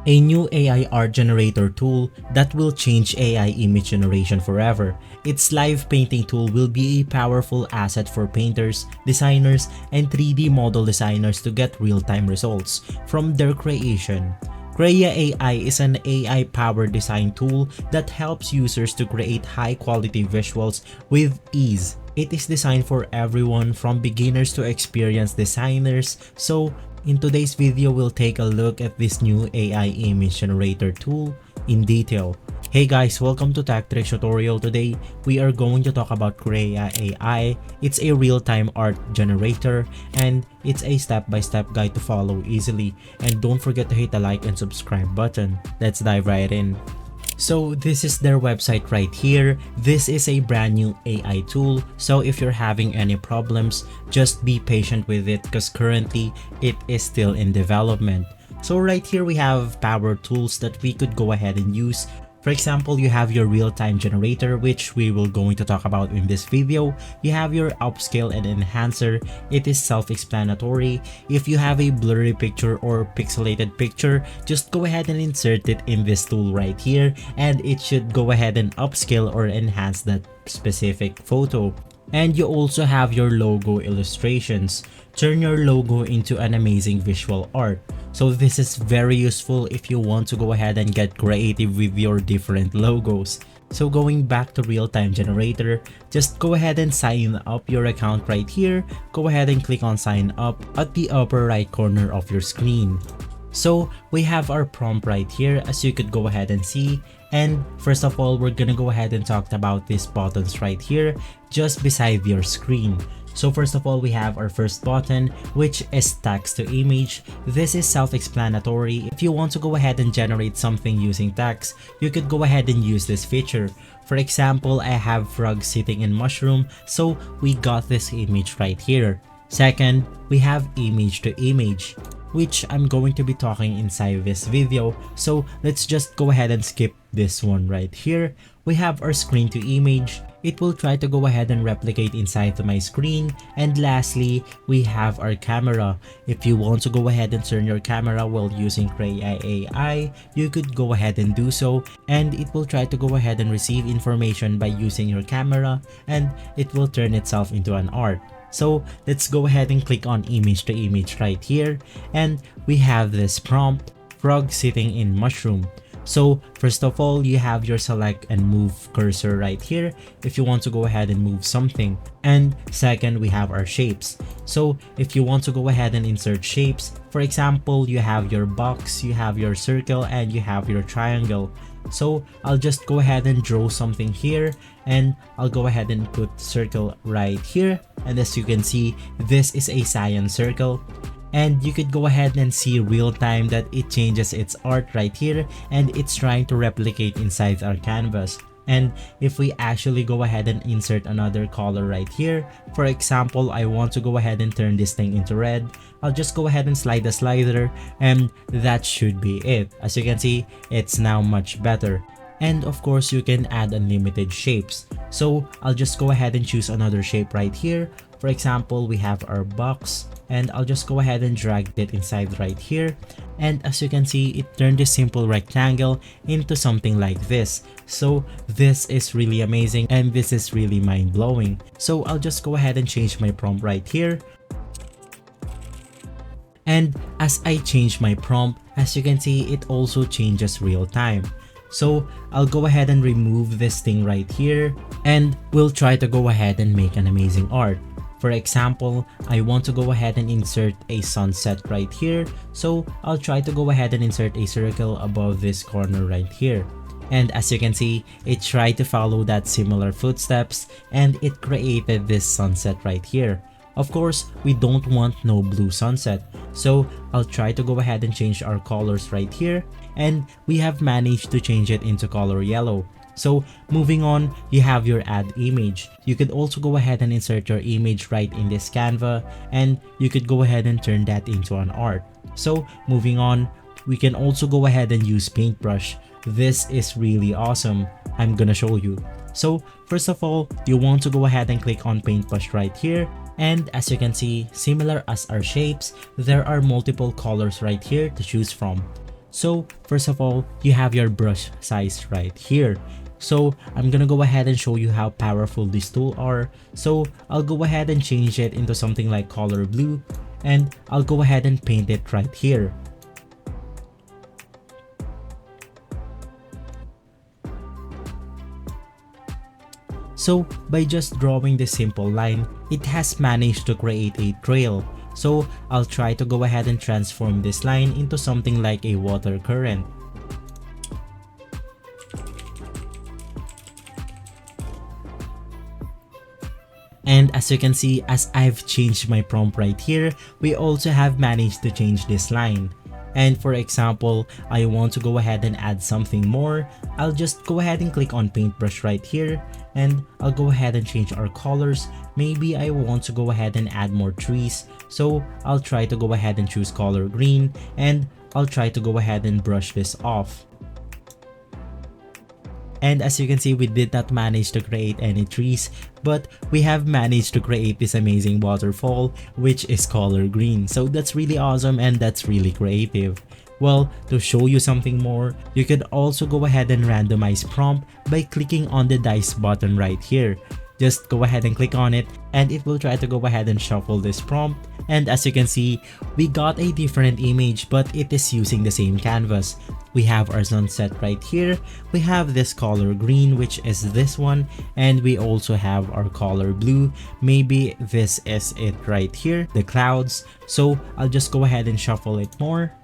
a new AI art generator tool that will change AI image generation forever. Its live painting tool will be a powerful asset for painters, designers, and 3D model designers to get real-time results from their creation. Krea AI is an AI-powered design tool that helps users to create high-quality visuals with ease. It is designed for everyone from beginners to experienced designers, so in today's video, we'll take a look at this new AI image generator tool in detail. Hey guys, welcome to Tech Tricks tutorial. Today, we are going to talk about Krea AI. It's a real-time art generator and it's a step-by-step guide to follow easily. And don't forget to hit the like and subscribe button. Let's dive right in. So this is their website right here. This is a brand new AI tool, so if you're having any problems, just be patient with it because currently it is still in development. So right here we have power tools that we could go ahead and use. For example, you have your real-time generator, which we will going to talk about in this video. You have your upscale and enhancer. It is self-explanatory. If you have a blurry picture or pixelated picture, just go ahead and insert it in this tool right here, and it should go ahead and upscale or enhance that specific photo. And you also have your logo illustrations. Turn your logo into an amazing visual art. So this is very useful if you want to go ahead and get creative with your different logos. So going back to real-time generator, just go ahead and sign up your account right here. Go ahead and click on sign up at the upper right corner of your screen. So we have our prompt right here, as you could go ahead and see. And first of all, we're gonna go ahead and talk about these buttons right here just beside your screen. So first of all, we have our first button, which is text to image. This is self-explanatory. If you want to go ahead and generate something using text, you could go ahead and use this feature. For example, I have frog sitting in mushroom, so we got this image right here. Second, we have image to image, which I'm going to be talking inside this video. So let's just go ahead and skip this one right here. We have our screen to image. It will try to go ahead and replicate inside my screen. And lastly, we have our camera. If you want to go ahead and turn your camera while using Krea AI, you could go ahead and do so. And it will try to go ahead and receive information by using your camera, and it will turn itself into an art. So let's go ahead and click on image to image right here. And we have this prompt, frog sitting in mushroom. So first of all, you have your select and move cursor right here if you want to go ahead and move something. And second, we have our shapes. So if you want to go ahead and insert shapes, for example, you have your box, you have your circle, and you have your triangle. So I'll just go ahead and draw something here, and I'll go ahead and put circle right here. And as you can see, this is a cyan circle. And you could go ahead and see real time that it changes its art right here, and it's trying to replicate inside our canvas. And if we actually go ahead and insert another color right here, for example, I want to go ahead and turn this thing into red, I'll just go ahead and slide the slider, and that should be it. As you can see, it's now much better. And of course, you can add unlimited shapes. So I'll just go ahead and choose another shape right here. For example, we have our box, and I'll just go ahead and drag it inside right here. And as you can see, it turned this simple rectangle into something like this. So this is really amazing, and this is really mind-blowing. So I'll just go ahead and change my prompt right here. And as I change my prompt, as you can see, it also changes real time. So I'll go ahead and remove this thing right here, and we'll try to go ahead and make an amazing art. For example, I want to go ahead and insert a sunset right here. So I'll try to go ahead and insert a circle above this corner right here. And as you can see, it tried to follow that similar footsteps, and it created this sunset right here. Of course, we don't want no blue sunset. So I'll try to go ahead and change our colors right here. And we have managed to change it into color yellow. So moving on, you have your add image. You could also go ahead and insert your image right in this Canva, and you could go ahead and turn that into an art. So moving on, we can also go ahead and use paintbrush. This is really awesome. I'm gonna show you. So first of all, you want to go ahead and click on paintbrush right here. And as you can see, similar as our shapes, there are multiple colors right here to choose from. So first of all, you have your brush size right here. So I'm gonna go ahead and show you how powerful these tools are. So I'll go ahead and change it into something like color blue, and I'll go ahead and paint it right here. So by just drawing this simple line, it has managed to create a trail. So I'll try to go ahead and transform this line into something like a water current. And as you can see, as I've changed my prompt right here, we also have managed to change this line. And for example, I want to go ahead and add something more. I'll just go ahead and click on paintbrush right here, and I'll go ahead and change our colors. Maybe I want to go ahead and add more trees. So I'll try to go ahead and choose color green, and I'll try to go ahead and brush this off. And as you can see, we did not manage to create any trees, but we have managed to create this amazing waterfall, which is color green. So that's really awesome, and that's really creative. Well, to show you something more, you could also go ahead and randomize prompt by clicking on the dice button right here. Just go ahead and click on it, and it will try to go ahead and shuffle this prompt. And as you can see, we got a different image, but it is using the same canvas. We have our sunset right here, we have this color green, which is this one, and we also have our color blue. Maybe this is it right here, the clouds. So I'll just go ahead and shuffle it more.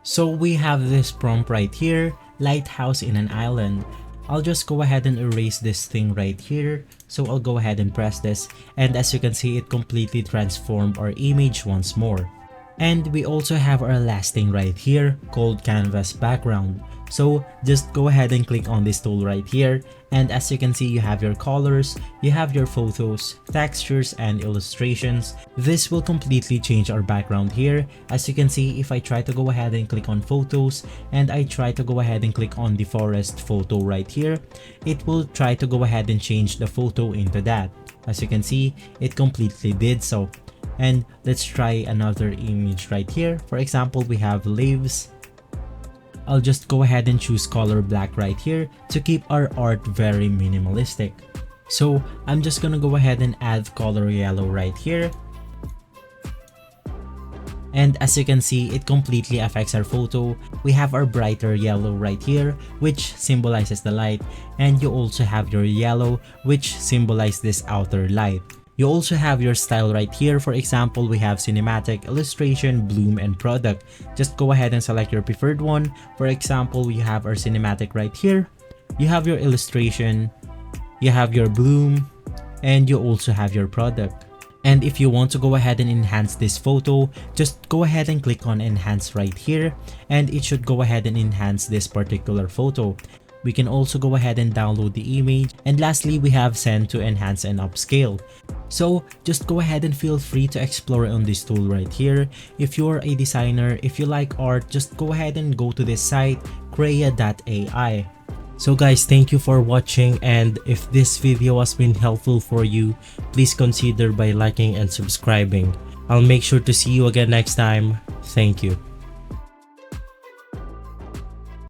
So we have this prompt right here, lighthouse in an island. I'll just go ahead and erase this thing right here. So I'll go ahead and press this, and as you can see, it completely transformed our image once more. And we also have our last thing right here called canvas background. So just go ahead and click on this tool right here, and as you can see, you have your colors, you have your photos, textures, and illustrations. This will completely change our background here. As you can see, if I try to go ahead and click on photos, and I try to go ahead and click on the forest photo right here, it will try to go ahead and change the photo into that. As you can see, it completely did so. And let's try another image right here. For example, we have leaves. I'll just go ahead and choose color black right here to keep our art very minimalistic. So I'm just gonna go ahead and add color yellow right here. And as you can see, it completely affects our photo. We have our brighter yellow right here, which symbolizes the light, and you also have your yellow, which symbolizes this outer light. You also have your style right here. For example, we have cinematic, illustration, bloom, and product. Just go ahead and select your preferred one. For example, we have our cinematic right here. You have your illustration, you have your bloom, and you also have your product. And if you want to go ahead and enhance this photo, just go ahead and click on enhance right here, and it should go ahead and enhance this particular photo. We can also go ahead and download the image, and lastly, we have send to enhance and upscale. So just go ahead and feel free to explore on this tool right here. If you're a designer, if you like art, just go ahead and go to this site, Krea AI. So guys, thank you for watching, and if this video has been helpful for you, please consider by liking and subscribing. I'll make sure to see you again next time. Thank you.